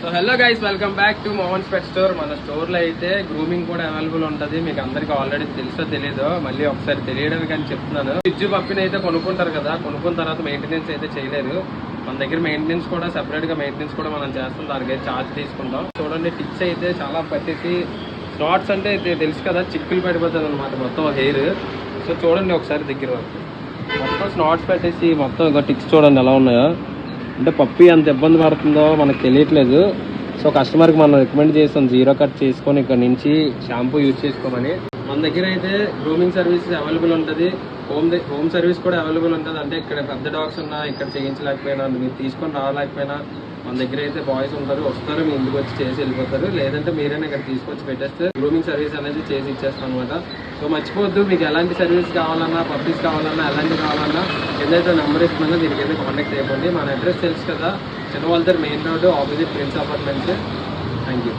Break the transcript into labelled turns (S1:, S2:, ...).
S1: So hello guys, welcome back to Mohan's pet store. మన స్టోర్లో అయితే గ్రూమింగ్ కూడా అవైలబుల్ ఉంటుంది. మీకు అందరికీ ఆల్రెడీ తెలుసో తెలీదో మళ్ళీ ఒకసారి తెలియడానికి అని చెప్తున్నాను. పిజ్జు పప్పిని అయితే కొనుక్కుంటారు కదా, కొనుక్కున్న తర్వాత మెయింటెనెన్స్ అయితే చేయలేరు. మన దగ్గర మెయింటెనెన్స్ కూడా సెపరేట్గా మెయింటెనెన్స్ కూడా మనం చేస్తాం, దానికి ఛార్జ్ తీసుకుంటాం. చూడండి, టిప్స్ అయితే చాలా పట్టేసి స్నాట్స్ అంటే తెలుసు కదా, చిక్కులు పడిపోతుంది అనమాట మొత్తం హెయిర్. సో చూడండి ఒకసారి దగ్గర వరకు మొత్తం స్నాట్స్ పెట్టేసి మొత్తం ఒక టిక్స్ చూడండి ఎలా ఉన్నాయో. అంటే పప్పి ఎంత ఇబ్బంది పడుతుందో మనకు తెలియట్లేదు. సో కస్టమర్కి మనం రికమెండ్ చేస్తాం జీరో కట్ చేసుకొని ఇక్కడ నుంచి షాంపూ యూజ్ చేసుకోమని. మన దగ్గర అయితే గ్రూమింగ్ సర్వీసెస్ అవైలబుల్ ఉంటుంది, హోమ్ సర్వీస్ కూడా అవైలబుల్ ఉంటుంది. అంటే ఇక్కడ పెద్ద డాగ్స్ ఉన్నా ఇక్కడ చేయించలేకపోయినా, మీరు తీసుకొని రాలేకపోయినా మన దగ్గర అయితే బాయ్స్ ఉంటారు, వస్తారు, మీ ఇంటికి వచ్చి చేసి వెళ్ళిపోతారు. లేదంటే మీరైనా ఇక్కడ తీసుకొచ్చి పెట్టేస్తే గ్రూమింగ్ సర్వీస్ అనేది చేసి ఇచ్చేస్తాం అనమాట. సో మర్చిపోవద్దు, మీకు ఎలాంటి సర్వీస్ కావాలన్నా, పప్పీస్ కావాలన్నా, ఎలాంటి కావాలన్నా ఏదైతే నెంబర్ ఇస్తున్నా దీనికి అయితే కాంటాక్ట్ అయిపోండి. మన అడ్రస్ తెలుసు కదా, చిన్నవాళ్ళ main road opposite Prince Apartments. Thank you.